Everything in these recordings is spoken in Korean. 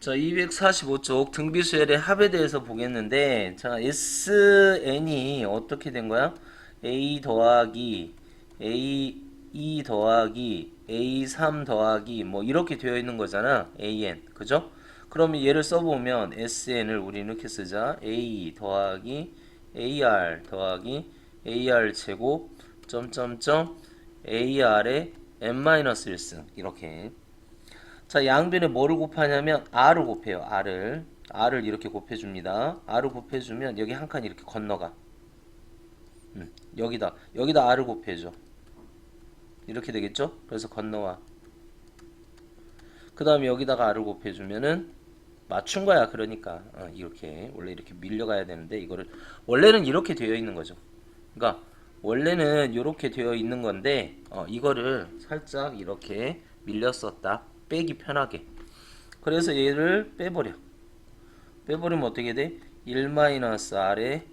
자, 245쪽 등비수열의 합에 대해서 보겠는데, 자, SN이 어떻게 된 거야? A 더하기 A2 더하기 A3 더하기 뭐 이렇게 되어 있는 거잖아. AN. 그죠? 그러면 얘를 써보면 SN을 우리 이렇게 쓰자. A 더하기 AR 더하기 AR 제곱 점점점 AR의 N-1승 이렇게. 자, 양변에 뭐를 곱하냐면 R을 곱해요. R을 이렇게 곱해줍니다. R을 곱해주면 여기 한 칸 이렇게 건너가. 여기다 R을 곱해줘. 이렇게 되겠죠? 그래서 건너와. 그 다음에 여기다가 R을 곱해주면은 맞춘 거야. 그러니까 이렇게 원래 이렇게 밀려가야 되는데 이거를 원래는 이렇게 되어 있는 거죠. 그러니까 원래는 이렇게 되어 있는 건데 이거를 살짝 이렇게 밀렸었다. 빼기 편하게. 그래서 얘를 빼버려. 빼버리면 어떻게 돼? 1-R의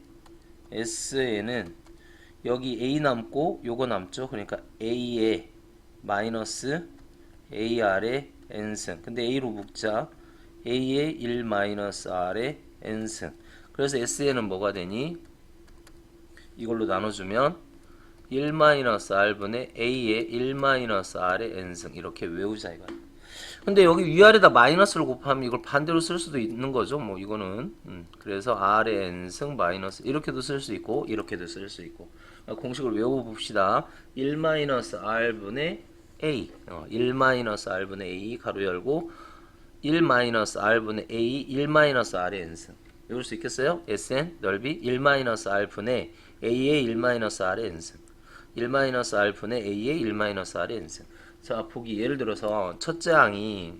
S에는 여기 A 남고 요거 남죠. 그러니까 A에 마이너스 AR의 N승. 근데 A로 묶자. A의 1-R의 N승. 그래서 S에는 뭐가 되니? 이걸로 나눠주면 1-R분의 A의 1-R의 N승. 이렇게 외우자 이거야. 근데 여기 위아래다 마이너스를 곱하면 이걸 반대로 쓸 수도 있는 거죠. 뭐 이거는 그래서 R의 N승 마이너스 이렇게도 쓸 수 있고 이렇게도 쓸 수 있고 공식을 외워봅시다. 1-R분의 A 1-R분의 A 가로 열고 1-R분의 A 1-R의 N승 외울 수 있겠어요? Sn 넓이 1-R분의 A의 1-R의 N승 1-R분의 A의 1-R의 N승. 자, 보기 예를 들어서 첫째 항이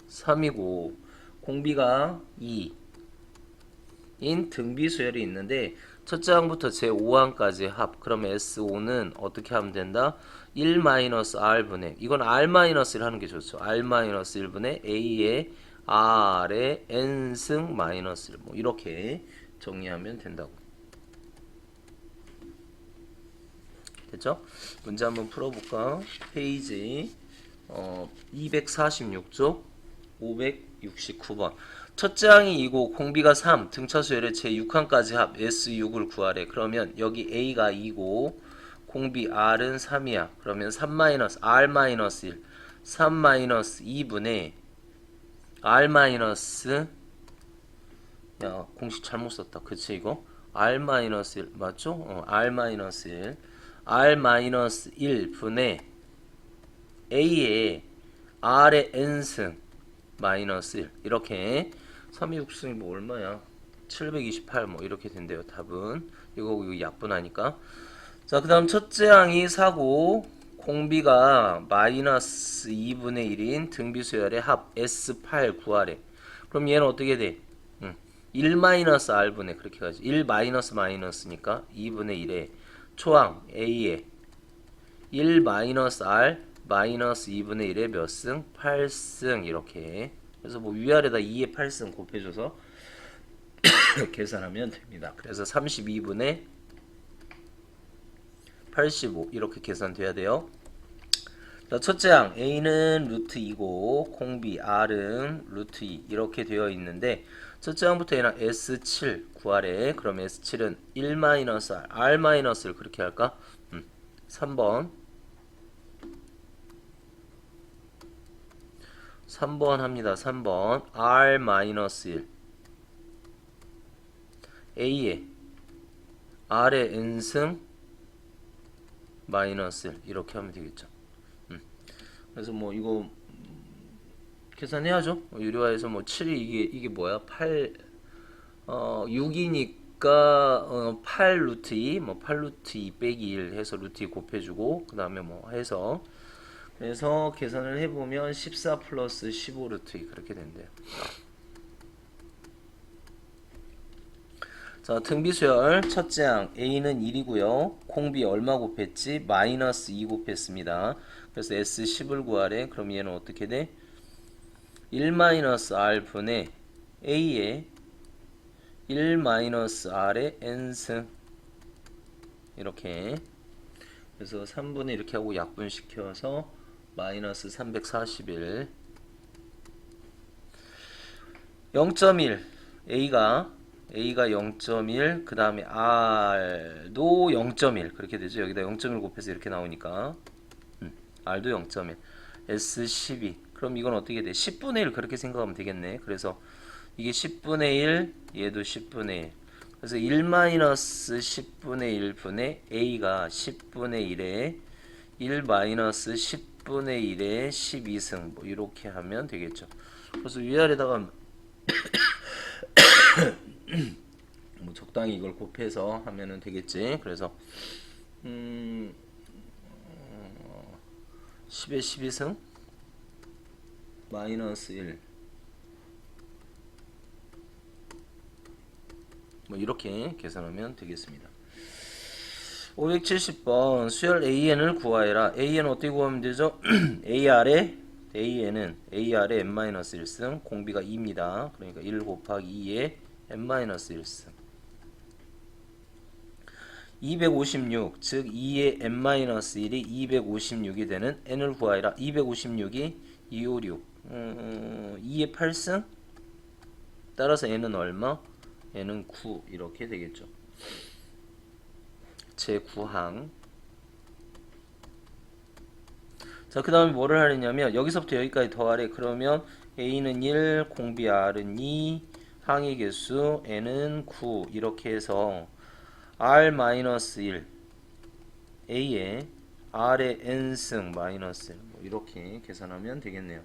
3이고 공비가 2인 등비수열이 있는데 첫째 항부터 제5항까지 합. 그러면 S5는 어떻게 하면 된다? 1-R분의 이건 R-1을 하는 게 좋죠. R-1분의 A의 R의 N승 마이너스 1 뭐 이렇게 정리하면 된다고. 됐죠? 문제 한번 풀어볼까? 페이지 246쪽 569번. 첫째 항이 2고 공비가 3, 등차수열의 제6항까지 합 S6을 구하래. 그러면 여기 A가 2고 공비 R은 3이야. 그러면 3-R-1 3-2분의 R- 야 공식 잘못 썼다. 그치 이거? R-1 맞죠? R-1 R-1 분의 A의 R의 N승 마이너스 1 이렇게 326승이 뭐 얼마야? 728 뭐 이렇게 된대요. 답은 이거 약분하니까. 자, 그 다음 첫째 항이 4고 공비가 마이너스 2분의 1인 등비수열의 합 S8 구하래. 그럼 얘는 어떻게 돼? 1-R분의 그렇게 가지. 1 마이너스 마이너스니까 2분의 1에 초항 A에 1-R 마이너스 2분의 1의 몇 승? 8승 이렇게. 그래서 뭐 위아래다 2의 8승 곱해줘서 계산하면 됩니다. 그래서 32분의 85 이렇게 계산돼야 돼요. 자, 첫째 항 A는 루트 2고 공비 R은 루트 2 이렇게 되어 있는데 첫째 항부터 얘는 S7 구하래. 그럼 S7은 1-R R-를 그렇게 할까? 3번 합니다. 3번 R-1 A에 R의 N승 마이너스 1 이렇게 하면 되겠죠. 그래서 뭐 이거 계산해야죠. 유리화에서 뭐 7이 이게 뭐야? 8 6이니까 8 루트 2 뭐 8 루트 2 빼기 1 해서 루트 2 곱해주고 그 다음에 뭐 해서 그래서 계산을 해보면 14 플러스 15 루트 2 그렇게 된대요. 자, 등비수열 첫째 항 A는 1이고요. 공비 얼마 곱했지? 마이너스 2 곱했습니다. 그래서 S10을 구하래. 그럼 얘는 어떻게 돼? 1-R 분의 A의 1-R의 N승 이렇게. 그래서 3분의 이렇게 하고 약분시켜서 마이너스 341. 0.1 A가 0.1 그 다음에 R도 0.1 그렇게 되죠. 여기다 0.1 곱해서 이렇게 나오니까 R도 0.1 S 12 그럼 이건 어떻게 돼? 10분의 1 그렇게 생각하면 되겠네. 그래서 이게 10분의 1 얘도 10분의 1 그래서 1-10분의 1분의 A가 10분의 1에 1-10분의 1에 12승 뭐 이렇게 하면 되겠죠. 그래서 위아래다가 뭐 적당히 이걸 곱해서 하면은 되겠지. 그래서 10에 12승 마이너스 1 뭐 이렇게 계산하면 되겠습니다. 570번 수열 AN을 구하해라. AN 어떻게 구하면 되죠? AR의 AN은 AR의 n-1승 공비가 2입니다. 그러니까 1 곱하기 2의 n-1승 256 즉 2의 n-1이 256이 되는 n을 구하해라. 256이 256 2의 8승 따라서 n은 얼마? n은 9 이렇게 되겠죠. 제9항 자 그 다음에 뭐를 하느냐면 여기서부터 여기까지 더하래. 그러면 A는 1 공비 R은 2 항의 개수 n은 9 이렇게 해서 R-1 A에 R의 n승 마이너스 1 뭐 이렇게 계산하면 되겠네요.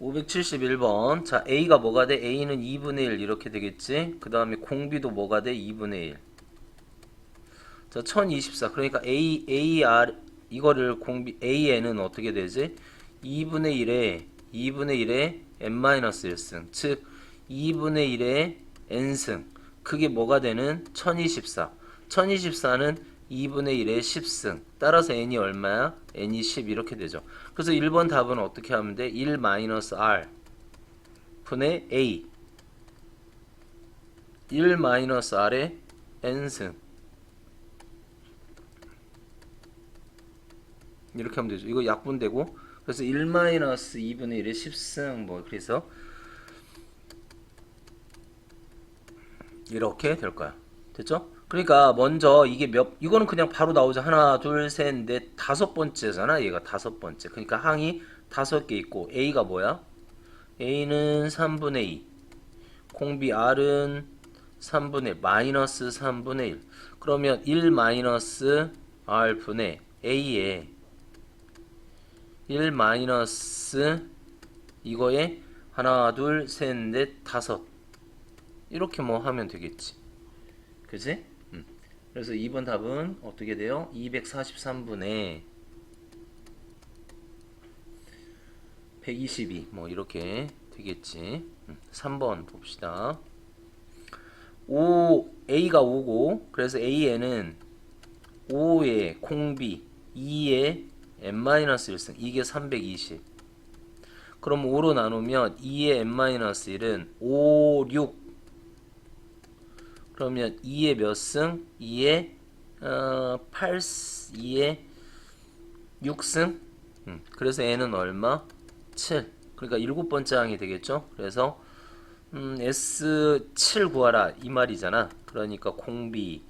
(571번) 자 A가 뭐가 돼? A는 2분의 1 이렇게 되겠지. 그 다음에 공비도 뭐가 돼? 2분의 1 자 1024 그러니까 AR 이거를 공비 AN은 어떻게 되지? 2분의 1에 n-1승 즉 2분의 1에 n승 그게 뭐가 되는? 1024 1024는 2분의 1에 10승 따라서 n이 얼마야? n이 10 이렇게 되죠. 그래서 1번 답은 어떻게 하면 돼? 1-R 분의 A 1-R의 n승 이렇게 하면 되죠. 이거 약분되고 그래서 1-2분의 1의 10승 뭐 그래서 이렇게 될 거야. 됐죠? 그러니까 먼저 이게 이거는 그냥 바로 나오죠. 하나, 둘, 셋, 넷, 다섯 번째잖아. 얘가 다섯 번째. 그러니까 항이 5개 있고 A가 뭐야? A는 3분의 2. 공비 R은 3분의 1, 마이너스 3분의 1. 그러면 1 마이너스 R 분의 A에 1 마이너스 이거에 하나, 둘, 셋, 넷, 다섯. 이렇게 뭐 하면 되겠지. 그지? 그래서 2번 답은 어떻게 돼요? 243분의 122. 뭐 이렇게 되겠지. 3번 봅시다. A가 5고, 그래서 AN은 5의 공비, 2의 n-1승. 이게 320. 그럼 5로 나누면 2의 n-1은 5, 6. 그러면 2의 몇 승? 2의 2의 6승? 그래서 n은 얼마? 7. 그러니까 7번째 항이 되겠죠? 그래서 S7 구하라 이 말이잖아. 그러니까 공비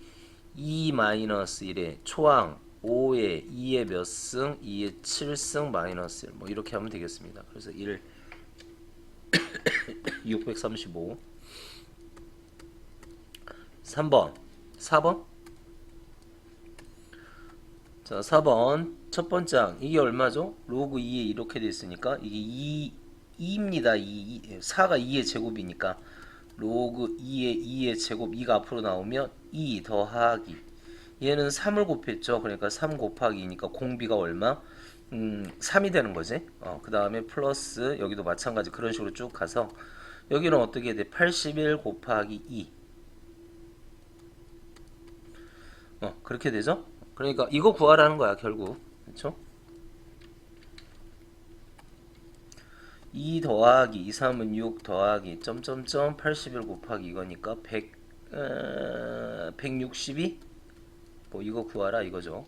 2-1의 초항 5의 2의 몇 승? 2의 7승 마이너스 1. 뭐 이렇게 하면 되겠습니다. 그래서 1 635 3번 4번 자 4번 첫 번째 항 이게 얼마죠? 로그 2에 이렇게 돼 있으니까 이게 2입니다. 4가 2의 제곱이니까 로그 2의 제곱 2가 앞으로 나오면 2 더하기 얘는 3을 곱했죠. 그러니까 3 곱하기 2니까 공비가 얼마? 3이 되는 거지. 그 다음에 플러스 여기도 마찬가지 그런 식으로 쭉 가서 여기는 어떻게 돼? 81 곱하기 2 그렇게 되죠? 그러니까 이거 구하라는 거야 결국. 그렇죠? 2 더하기 2, 3은 6 더하기 점점점 81 곱하기 이거니까 162 뭐 이거 구하라 이거죠.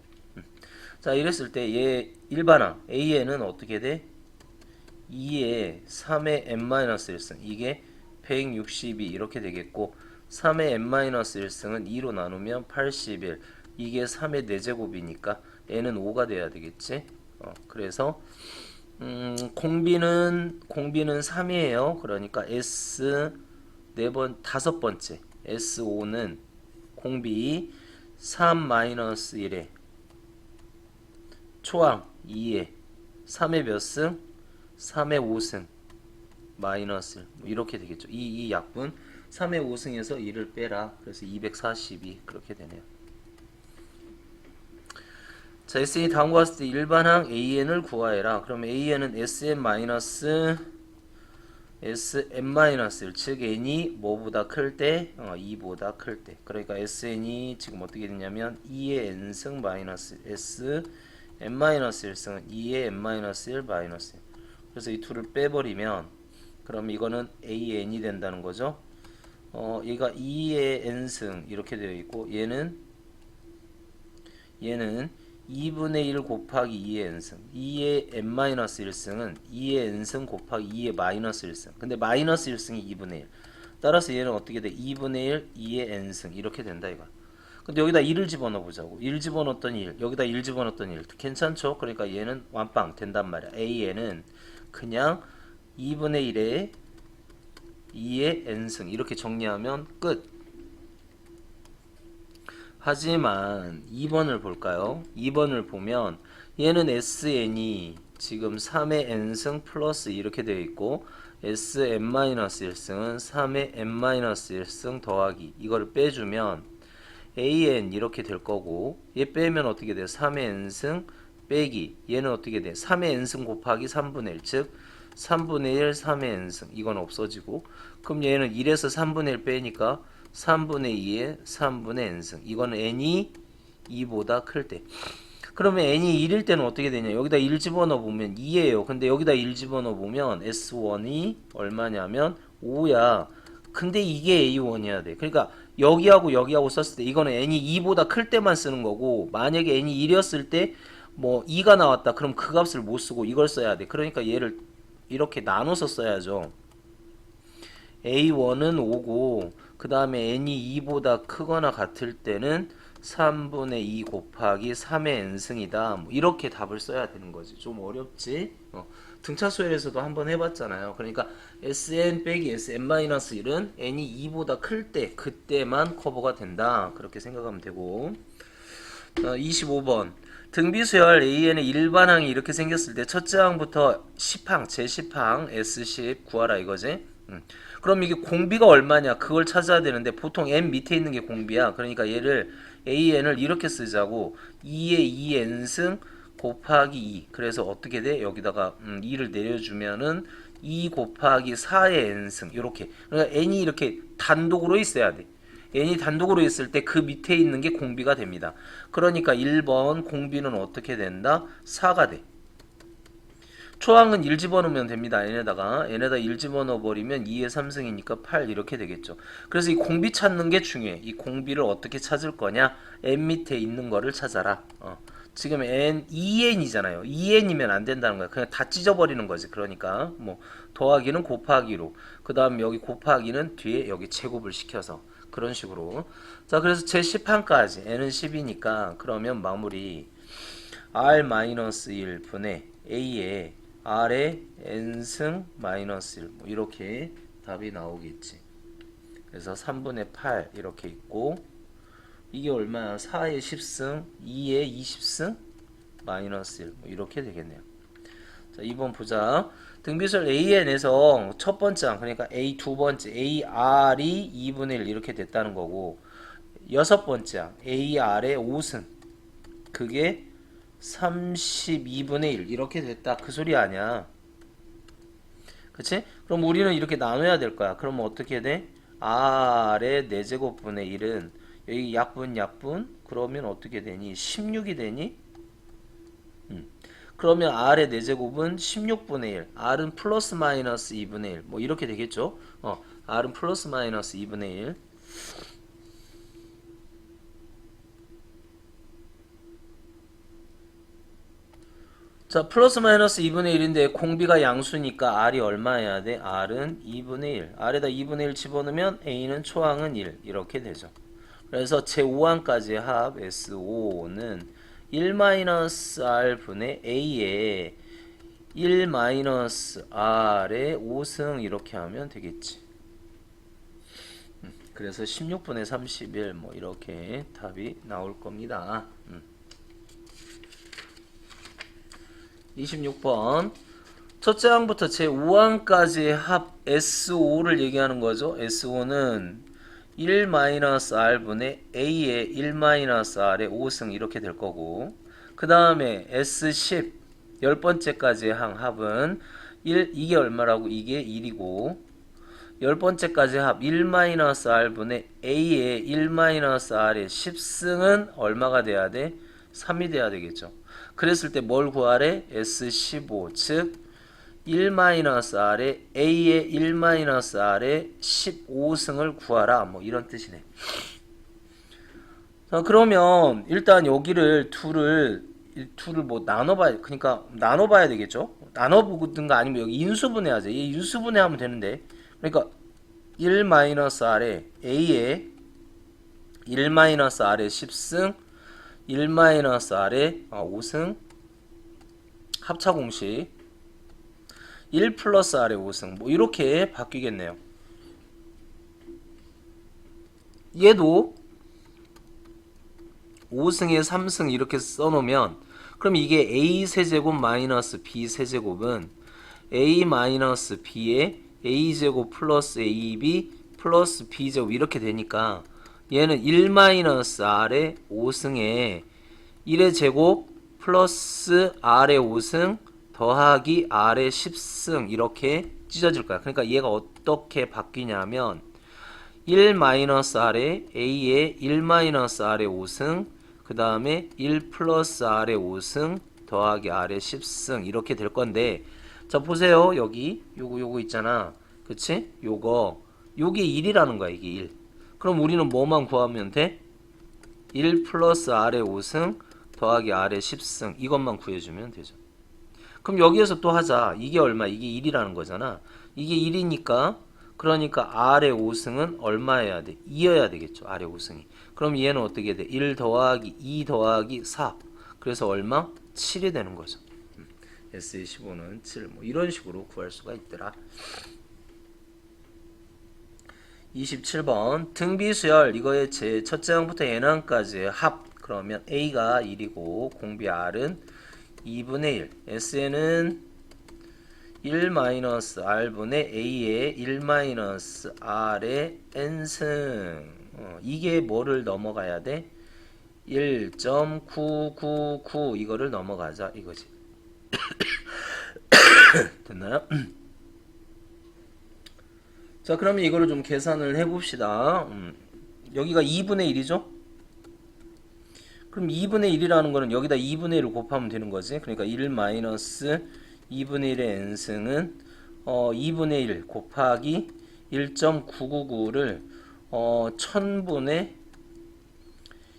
자, 이랬을 때 얘 일반항 AN은 어떻게 돼? 2에 3의 n-1승 이게 162 이렇게 되겠고 3의 n-1승은 2로 나누면 81 이게 3의 4제곱이니까 n은 5가 돼야 되겠지. 그래서 공비는 3이에요. 그러니까 S 다섯 번째 S5는 공비 3-1에 초항 2에 3의 몇 승? 3의 5승 마이너스 이렇게 되겠죠. 이 약분 3의 5승에서 2를 빼라. 그래서 242 그렇게 되네요. 자, SN이 다음과 같을 때 일반항 AN을 구하해라. 그러면 AN은 SM-SM-1 즉 n이 뭐보다 클 때? 2보다 클 때. 그러니까 SN이 지금 어떻게 되냐면 2의 n승 마이너스 S n-1승은 2의 n-1 마이너스. 그래서 이 둘을 빼버리면 그럼 이거는 AN이 된다는 거죠. 얘가 2의 n승 이렇게 되어 있고 얘는 2분의 1 곱하기 2의 n승 2의 n-1승은 2의 n승 곱하기 2의 마이너스 1승 근데 마이너스 1승이 2분의 1 따라서 얘는 어떻게 돼? 2분의 1 2의 n승 이렇게 된다 이거. 근데 여기다 1을 집어넣어 보자고. 1 집어넣었더니 1 여기다 1 집어넣었더니 1 괜찮죠? 그러니까 얘는 완빵 된단 말이야. AN은 그냥 2분의 1에 2의 n승 이렇게 정리하면 끝. 하지만 2번을 볼까요? 2번을 보면 얘는 SN이 지금 3의 n승 플러스 이렇게 되어 있고 SM-1승은 3의 n-1승 더하기 이거를 빼주면 AN 이렇게 될 거고 얘 빼면 어떻게 돼? 3의 n승 빼기 얘는 어떻게 돼? 3의 n승 곱하기 3분의 1 즉 3분의 1 3의 n승 이건 없어지고 그럼 얘는 1에서 3분의 1 빼니까 3분의 2에 3분의 n승 이거는 n이 2보다 클 때. 그러면 n이 1일 때는 어떻게 되냐 여기다 1 집어넣어 보면 2예요. 근데 여기다 1 집어넣어 보면 S1이 얼마냐면 5야. 근데 이게 A1이어야 돼. 그러니까 여기하고 썼을 때 이거는 n이 2보다 클 때만 쓰는 거고 만약에 n이 1이었을 때 뭐 2가 나왔다 그럼 그 값을 못 쓰고 이걸 써야 돼. 그러니까 얘를 이렇게 나눠서 써야죠. A1은 5고 그 다음에 n이 2보다 크거나 같을 때는 3분의 2 곱하기 3의 n승이다. 뭐 이렇게 답을 써야 되는 거지. 좀 어렵지? 등차수열에서도 한번 해봤잖아요. 그러니까 Sn 빼기 Sn-1은 n이 2보다 클 때, 그때만 커버가 된다. 그렇게 생각하면 되고 25번 등비수열 AN의 일반항이 이렇게 생겼을 때 첫째 항부터 10항, 제10항 S10 구하라 이거지. 그럼 이게 공비가 얼마냐 그걸 찾아야 되는데 보통 n 밑에 있는 게 공비야. 그러니까 얘를 AN을 이렇게 쓰자고 2의 2n승 곱하기 2 그래서 어떻게 돼? 여기다가 2를 내려주면은 2 곱하기 4의 n승 이렇게. 그러니까 n이 이렇게 단독으로 있어야 돼. n이 단독으로 있을 때 그 밑에 있는 게 공비가 됩니다. 그러니까 1번 공비는 어떻게 된다? 4가 돼. 초항은 1 집어넣으면 됩니다. n에다가 1 집어넣어 버리면 2의 3승이니까 8 이렇게 되겠죠. 그래서 이 공비 찾는 게 중요해. 이 공비를 어떻게 찾을 거냐? n 밑에 있는 거를 찾아라. 지금 n 2n이잖아요. 2n이면 안 된다는 거야. 그냥 다 찢어버리는 거지. 그러니까 뭐 더하기는 곱하기로 그 다음 여기 곱하기는 뒤에 여기 제곱을 시켜서 그런 식으로. 자 그래서 제 10항까지 n은 10이니까 그러면 마무리 r-1 분의 a에 r의 n승 마이너스 1 뭐 이렇게 답이 나오겠지. 그래서 3분의 8 이렇게 있고 이게 얼마야? 4의 10승 2의 20승 마이너스 1 뭐 이렇게 되겠네요. 자 2번 보자. 등비수열 AN에서 첫 번째 항 그러니까 A 두 번째 AR이 2분의 1 이렇게 됐다는 거고 여섯 번째 항 AR의 5승 그게 32분의 1 이렇게 됐다 그 소리 아니야. 그치? 그럼 우리는 이렇게 나눠야 될 거야. 그러면 어떻게 돼? R의 4제곱분의 1은 여기 약분 그러면 어떻게 되니? 16이 되니? 그러면 R의 4제곱은 16분의 1 R은 플러스 마이너스 2분의 1 뭐 이렇게 되겠죠? R은 플러스 마이너스 2분의 1 자, 플러스 마이너스 2분의 1인데 공비가 양수니까 R이 얼마 해야 돼? R은 2분의 1. R에다 2분의 1 집어넣으면 A는 초항은 1. 이렇게 되죠. 그래서 제5항까지의 합 S5는 1-R 분의 A에 1-R의 5승 이렇게 하면 되겠지. 그래서 16분의 31 뭐 이렇게 답이 나올 겁니다. 26번 첫째 항부터 제5항까지의 합 S5를 얘기하는 거죠. S5는 1-R분의 A의 1-R의 5승 이렇게 될 거고, 그 다음에 S10 10번째까지의 항 합은 1, 이게 얼마라고? 이게 1이고, 10번째까지 합 1-R분의 A의 1-R의 10승은 얼마가 돼야 돼? 3이 돼야 되겠죠. 그랬을 때 뭘 구하래? S15 즉 1-R의 A의 1-R의 15승을 구하라 뭐 이런 뜻이네. 자, 그러면 일단 여기를 둘을 뭐 나눠봐야, 그러니까 나눠봐야 되겠죠. 나눠보든가 아니면 여기 인수분해하자. 이 인수분해하면 되는데, 그러니까 1-R의 A의 1-R의 10승 1-R의 5승 합차 공식 1 플러스 R의 5승 뭐 이렇게 바뀌겠네요. 얘도 5승에 3승 이렇게 써놓으면, 그럼 이게 A 세제곱 마이너스 B 세제곱은 A 마이너스 B의 A제곱 플러스 AB 플러스 B제곱 이렇게 되니까 얘는 1-R의 5승에 1의 제곱 플러스 R의 5승 더하기 R의 10승 이렇게 찢어질 거야. 그러니까 얘가 어떻게 바뀌냐면 1-R의 A의 1-R의 5승 그 다음에 1 플러스 R의 5승 더하기 R의 10승 이렇게 될 건데, 자 보세요. 여기 요거 있잖아. 그치? 요게 1이라는 거야. 이게 1. 그럼 우리는 뭐만 구하면 돼? 1 플러스 R의 5승 더하기 R의 10승 이것만 구해주면 되죠. 그럼 여기에서 또 하자. 이게 얼마? 이게 1이라는 거잖아. 이게 1이니까 그러니까 R의 5승은 얼마여야 돼? 2여야 되겠죠. R의 5승이. 그럼 얘는 어떻게 돼? 1 더하기 2 더하기 4. 그래서 얼마? 7이 되는 거죠. S의 15는 7. 뭐 이런 식으로 구할 수가 있더라. 27번 등비수열 이거의 제 첫째 항부터 n항까지의 합. 그러면 A가 1이고 공비 R은 2분의 1. S에는 1-R분의 A의 1-R의 n승. 이게 뭐를 넘어가야 돼? 1.999 이거를 넘어가자 이거지. 됐나요? 자, 그러면 이거를 좀 계산을 해봅시다. 여기가 2분의 1이죠? 그럼 2분의 1이라는 거는 여기다 2분의 1을 곱하면 되는 거지. 그러니까 1 마이너스 2분의 1의 n승은 2분의 1 곱하기 1.999를 1000분의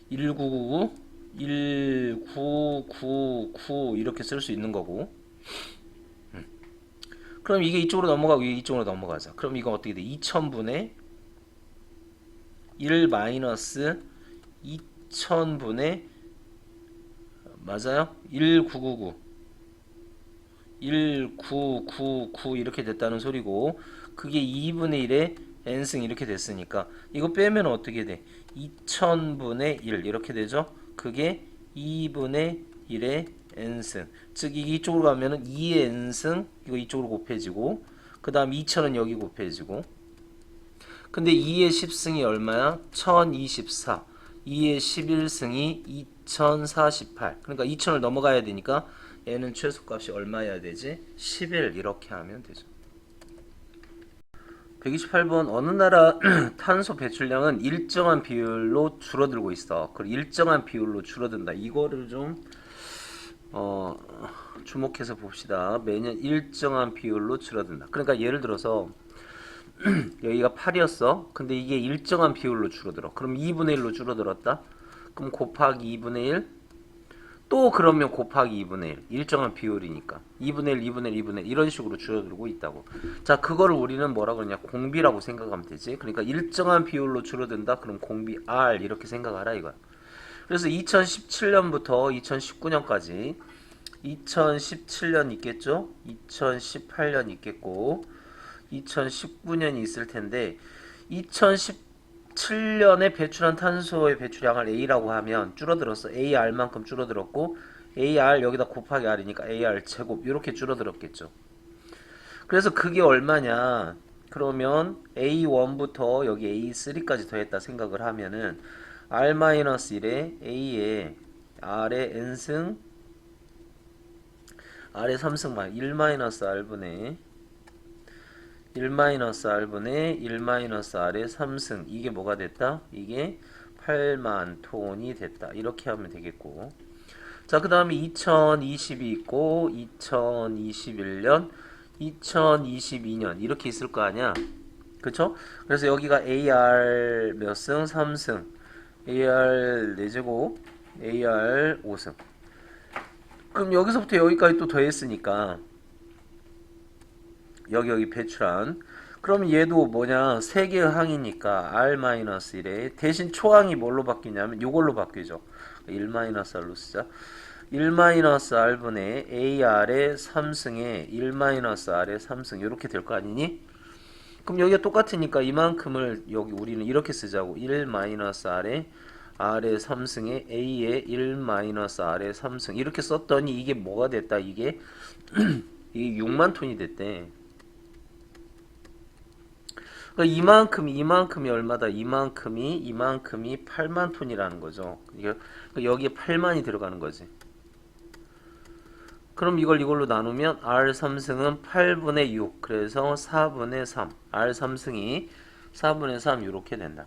1999 이렇게 쓸 수 있는 거고. 그럼 이게 이쪽으로 넘어가고 이게 이쪽으로 넘어가자. 그럼 이거 어떻게 돼? 2000분의 1 마이너스 2000분의 맞아요? 1999 이렇게 됐다는 소리고, 그게 2분의 1의 n승 이렇게 됐으니까 이거 빼면 어떻게 돼? 2000분의 1 이렇게 되죠? 그게 2분의 1의 n승, 즉 이게 이쪽으로 가면은 2의 n승 이거 이쪽으로 곱해지고, 그 다음 2000은 여기 곱해지고, 근데 2의 10승이 얼마야? 1024. 2의 11승이 2048. 그러니까 2000을 넘어가야 되니까 얘는 최소값이 얼마여야 되지? 11 이렇게 하면 되죠. 128번 어느 나라 탄소 배출량은 일정한 비율로 줄어들고 있어. 그 일정한 비율로 줄어든다. 이거를 좀 주목해서 봅시다. 매년 일정한 비율로 줄어든다. 그러니까 예를 들어서 여기가 8이었어. 근데 이게 일정한 비율로 줄어들어. 그럼 2분의 1로 줄어들었다. 그럼 곱하기 2분의 1 또 그러면 곱하기 2분의 1. 일정한 비율이니까. 2분의 1, 2분의 1, 2분의 1 이런 식으로 줄어들고 있다고. 자, 그거를 우리는 뭐라 그러냐? 공비라고 생각하면 되지. 그러니까 일정한 비율로 줄어든다. 그럼 공비 R 이렇게 생각하라 이거야. 그래서 2017년부터 2019년까지 2017년 있겠죠? 2018년 있겠고 2019년이 있을 텐데 2017년에 배출한 탄소의 배출량을 A라고 하면 줄어들었어. AR만큼 줄어들었고 AR 여기다 곱하기 R이니까 AR 제곱 이렇게 줄어들었겠죠. 그래서 그게 얼마냐? 그러면 A1부터 여기 A3까지 더했다 생각을 하면은 R-1에 A에 R의 N승 R의 3승 1-R분의 1-R분의 1-R의 3승 이게 뭐가 됐다? 이게 8만 톤이 됐다. 이렇게 하면 되겠고 자, 그 다음에 2020이 있고 2021년 2022년 이렇게 있을 거 아니야. 그쵸? 그래서 여기가 AR 몇 승? 3승 AR 4제곱 AR 5승 그럼 여기서부터 여기까지 또 더했으니까 여기 배출한 그럼 얘도 뭐냐 3개의 항이니까 R-1에 대신 초항이 뭘로 바뀌냐면 요걸로 바뀌죠. 1-R로 쓰자. 1-R분의 AR의 3승에 1-R의 3승 이렇게 될 거 아니니? 그럼 여기가 똑같으니까 이만큼을 여기 우리는 이렇게 쓰자고 1-R의 R의 3승에 A의 1-R의 3승 이렇게 썼더니 이게 뭐가 됐다 이게 이게 6만 톤이 됐대. 그러니까 이만큼이 얼마다? 이만큼이 8만 톤이라는 거죠. 여기에 8만이 들어가는 거지. 그럼 이걸로 나누면 R3승은 8분의 6 그래서 4분의 3 R3승이 4분의 3 이렇게 된다.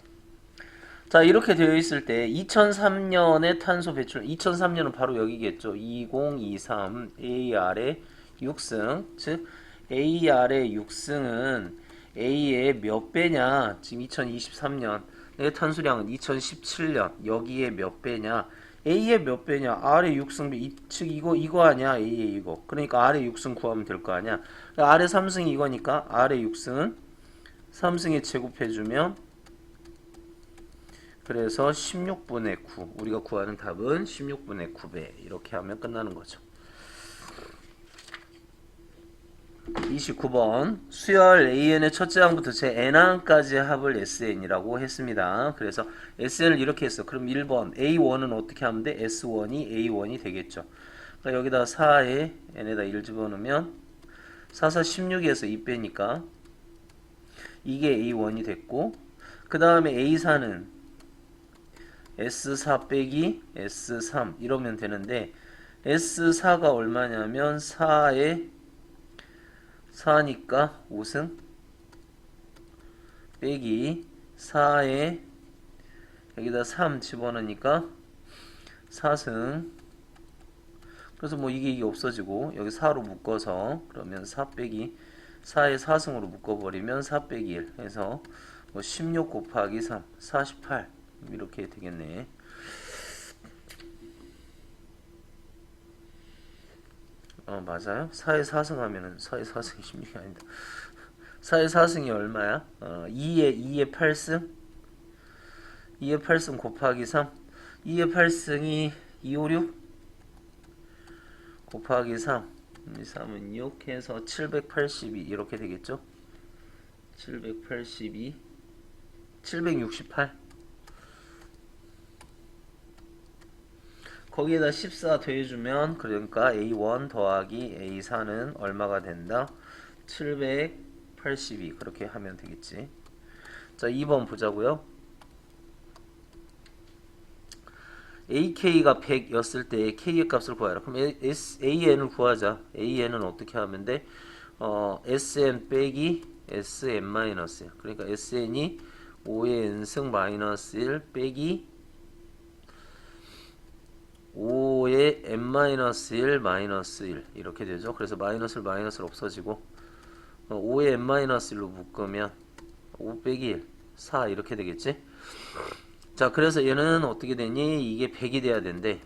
자 이렇게 되어 있을 때 2003년의 탄소 배출 2003년은 바로 여기겠죠. 2023 AR의 6승 즉 AR의 6승은 A의 몇 배냐 지금 2023년 내 탄소량은 2017년 여기에 몇 배냐 A의 몇 배냐 R의 6승 즉 이거 아니야 A의 이거 그러니까 R의 6승 구하면 될 거 아니야 R의 3승이 이거니까 R의 6승은 3승에 제곱해주면 그래서 16분의 9 우리가 구하는 답은 16분의 9배 이렇게 하면 끝나는 거죠. 29번 수열 AN의 첫째 항부터 제 N항까지 합을 SN이라고 했습니다. 그래서 SN을 이렇게 했어. 그럼 1번 A1은 어떻게 하면 돼? S1이 A1이 되겠죠. 그러니까 여기다 4에 N에다 1 집어넣으면 4, 4, 16에서 2 빼니까 이게 A1이 됐고 그 다음에 A4는 S4 빼기 S3 이러면 되는데 S4가 얼마냐면 4에 4니까 5승 빼기 4에 여기다 3 집어넣으니까 4승 그래서 뭐 이게 없어지고 여기 4로 묶어서 그러면 4 빼기 4에 4승으로 묶어버리면 4 빼기 1 해서 뭐 16 곱하기 3 48 이렇게 되겠네. 맞아요. 4에 4승 하면은 4에 4승이 16이 아니다. 4에 4승이 얼마야? 2에 8승? 2에 8승 곱하기 3 2에 8승이 256 곱하기 3 3은 6 해서 782 이렇게 되겠죠? 782 768 거기에다 14 더해주면 그러니까 A1 더하기 A4는 얼마가 된다? 782 그렇게 하면 되겠지. 자 2번 보자고요. AK가 100였을 때 K의 값을 구하라. 그럼 AN을 구하자. AN은 어떻게 하면 돼? SN 빼기 SN-1 그러니까 SN이 5의 N승 마이너스 1 빼기 5의 n-1 마이너스 1 이렇게 되죠. 그래서 마이너스를 없어지고 5의 n-1로 묶으면 5 빼기 1 4 이렇게 되겠지. 자 그래서 얘는 어떻게 되니? 이게 100이 돼야 된대.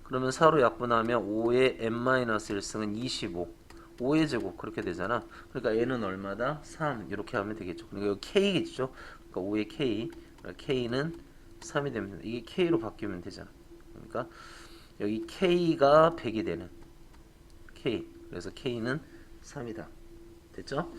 그러면 4로 약분하면 5의 n-1승은 25. 5의 제곱 그렇게 되잖아. 그러니까 n은 얼마다? 3 이렇게 하면 되겠죠. 그러니까 이거 k겠죠. 그러니까 5의 k. 그러니까 k는 3이 됩니다. 이게 k로 바뀌면 되잖아. 그러니까 여기 k가 100이 되는 k. 그래서 k는 3이다. 됐죠?